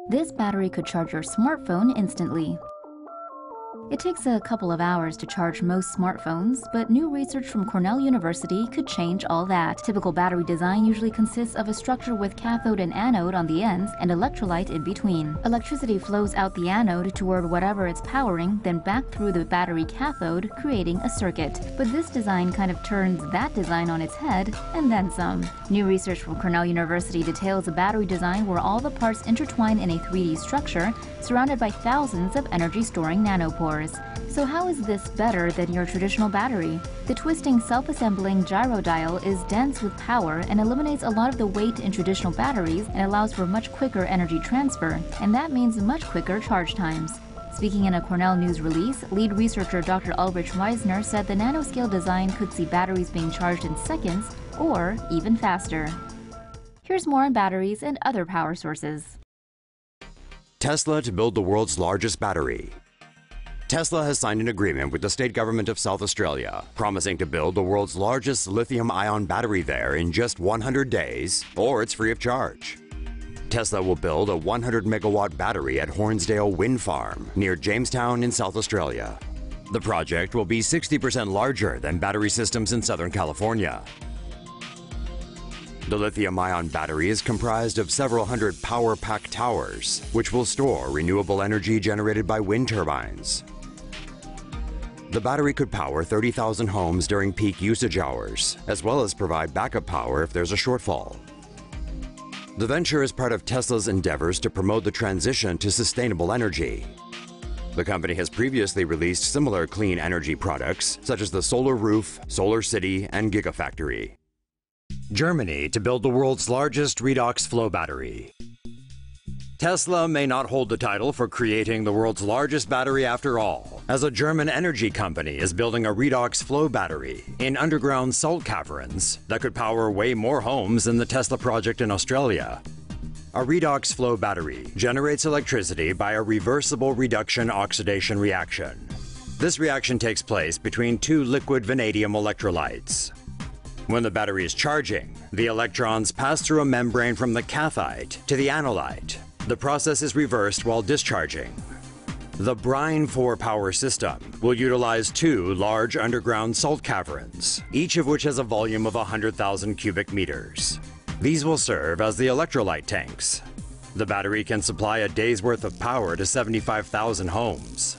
This battery could charge your smartphone instantly. It takes a couple of hours to charge most smartphones, but new research from Cornell University could change all that. Typical battery design usually consists of a structure with cathode and anode on the ends and electrolyte in between. Electricity flows out the anode toward whatever it's powering, then back through the battery cathode, creating a circuit. But this design kind of turns that design on its head, and then some. New research from Cornell University details a battery design where all the parts intertwine in a 3D structure, surrounded by thousands of energy-storing nanopores. So how is this better than your traditional battery? The twisting, self-assembling gyrodial is dense with power and eliminates a lot of the weight in traditional batteries and allows for much quicker energy transfer, and that means much quicker charge times. Speaking in a Cornell news release, lead researcher Dr. Ulrich Weisner said the nanoscale design could see batteries being charged in seconds or even faster. Here's more on batteries and other power sources. Tesla to build the world's largest battery. Tesla has signed an agreement with the state government of South Australia, promising to build the world's largest lithium-ion battery there in just 100 days, or it's free of charge. Tesla will build a 100-megawatt battery at Hornsdale Wind Farm near Jamestown in South Australia. The project will be 60% larger than battery systems in Southern California. The lithium-ion battery is comprised of several hundred power pack towers, which will store renewable energy generated by wind turbines. The battery could power 30,000 homes during peak usage hours, as well as provide backup power if there's a shortfall. The venture is part of Tesla's endeavors to promote the transition to sustainable energy. The company has previously released similar clean energy products, such as the Solar Roof, Solar City, and Gigafactory. Germany to build the world's largest redox flow battery. Tesla may not hold the title for creating the world's largest battery after all, as a German energy company is building a redox flow battery in underground salt caverns that could power way more homes than the Tesla project in Australia. A redox flow battery generates electricity by a reversible reduction-oxidation reaction. This reaction takes place between two liquid vanadium electrolytes. When the battery is charging, the electrons pass through a membrane from the cathode to the anolyte. The process is reversed while discharging. The Brine 4 power system will utilize two large underground salt caverns, each of which has a volume of 100,000 cubic meters. These will serve as the electrolyte tanks. The battery can supply a day's worth of power to 75,000 homes.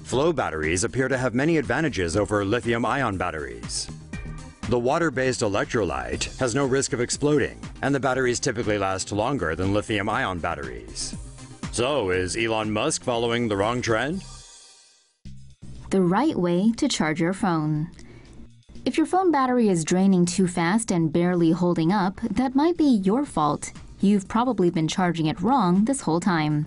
Flow batteries appear to have many advantages over lithium-ion batteries. The water-based electrolyte has no risk of exploding, and the batteries typically last longer than lithium-ion batteries. So, is Elon Musk following the wrong trend? The right way to charge your phone. If your phone battery is draining too fast and barely holding up, that might be your fault. You've probably been charging it wrong this whole time.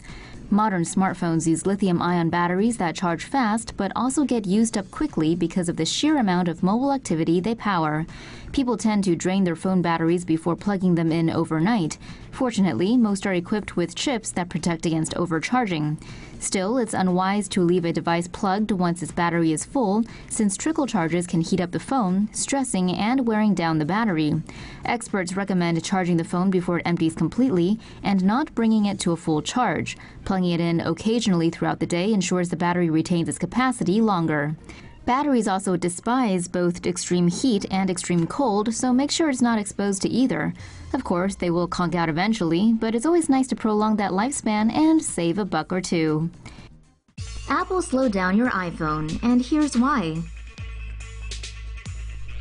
Modern smartphones use lithium-ion batteries that charge fast but also get used up quickly because of the sheer amount of mobile activity they power. People tend to drain their phone batteries before plugging them in overnight. Fortunately, most are equipped with chips that protect against overcharging. Still, it's unwise to leave a device plugged once its battery is full, since trickle charges can heat up the phone, stressing and wearing down the battery. Experts recommend charging the phone before it empties completely and not bringing it to a full charge. Plugging it in occasionally throughout the day ensures the battery retains its capacity longer. Batteries also despise both extreme heat and extreme cold, so make sure it's not exposed to either. Of course, they will conk out eventually, but it's always nice to prolong that lifespan and save a buck or two. Apple slowed down your iPhone, and here's why.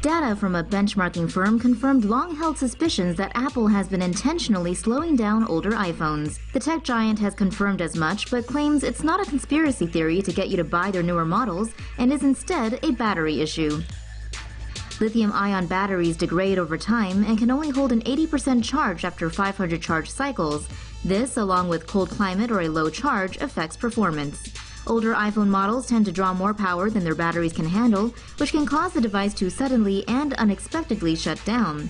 Data from a benchmarking firm confirmed long-held suspicions that Apple has been intentionally slowing down older iPhones. The tech giant has confirmed as much, but claims it's not a conspiracy theory to get you to buy their newer models and is instead a battery issue. Lithium-ion batteries degrade over time and can only hold an 80% charge after 500 charge cycles. This, along with cold climate or a low charge, affects performance. Older iPhone models tend to draw more power than their batteries can handle, which can cause the device to suddenly and unexpectedly shut down.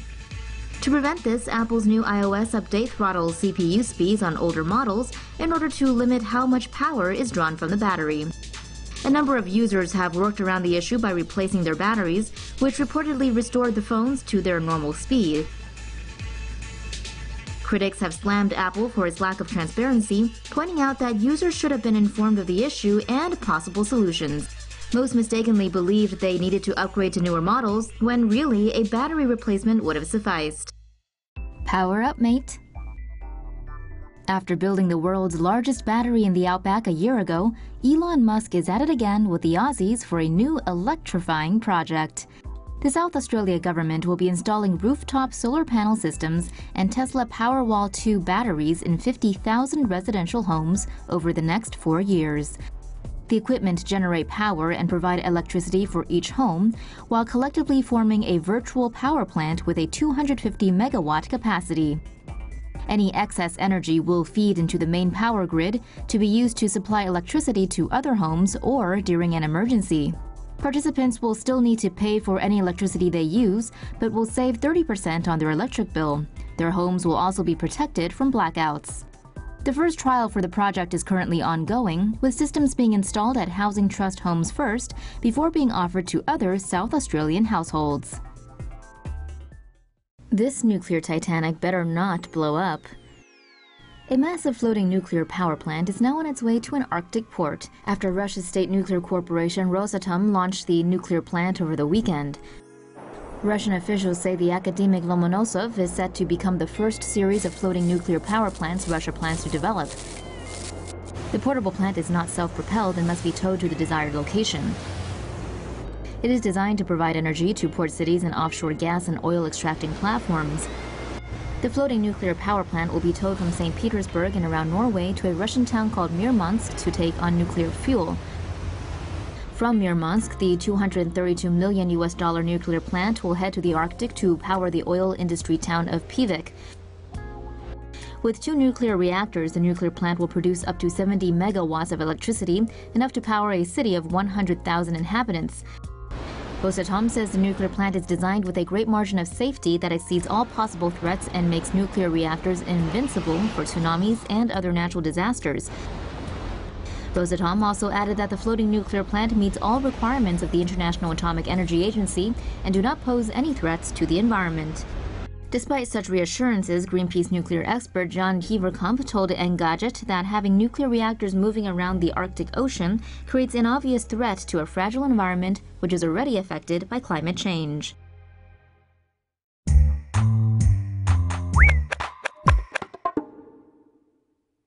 To prevent this, Apple's new iOS update throttles CPU speeds on older models in order to limit how much power is drawn from the battery. A number of users have worked around the issue by replacing their batteries, which reportedly restored the phones to their normal speed. Critics have slammed Apple for its lack of transparency, pointing out that users should have been informed of the issue and possible solutions. Most mistakenly believed they needed to upgrade to newer models, when really a battery replacement would have sufficed. Power up, mate. After building the world's largest battery in the outback a year ago, Elon Musk is at it again with the Aussies for a new electrifying project. The South Australia government will be installing rooftop solar panel systems and Tesla Powerwall 2 batteries in 50,000 residential homes over the next 4 years. The equipment generate power and provide electricity for each home, while collectively forming a virtual power plant with a 250 megawatt capacity. Any excess energy will feed into the main power grid to be used to supply electricity to other homes or during an emergency. Participants will still need to pay for any electricity they use, but will save 30% on their electric bill. Their homes will also be protected from blackouts. The first trial for the project is currently ongoing, with systems being installed at Housing Trust homes first before being offered to other South Australian households. This nuclear Titanic better not blow up. A massive floating nuclear power plant is now on its way to an Arctic port after Russia's state nuclear corporation Rosatom launched the nuclear plant over the weekend. Russian officials say the academic Lomonosov is set to become the first series of floating nuclear power plants Russia plans to develop. The portable plant is not self-propelled and must be towed to the desired location. It is designed to provide energy to port cities and offshore gas and oil extracting platforms. The floating nuclear power plant will be towed from St. Petersburg and around Norway to a Russian town called Murmansk to take on nuclear fuel. From Murmansk, the $232 million nuclear plant will head to the Arctic to power the oil industry town of Pivik. With 2 nuclear reactors, the nuclear plant will produce up to 70 megawatts of electricity, enough to power a city of 100,000 inhabitants. Rosatom says the nuclear plant is designed with a great margin of safety that exceeds all possible threats and makes nuclear reactors invincible for tsunamis and other natural disasters. Rosatom also added that the floating nuclear plant meets all requirements of the International Atomic Energy Agency and do not pose any threats to the environment. Despite such reassurances, Greenpeace nuclear expert John Heverkamp told Engadget that having nuclear reactors moving around the Arctic Ocean creates an obvious threat to a fragile environment which is already affected by climate change.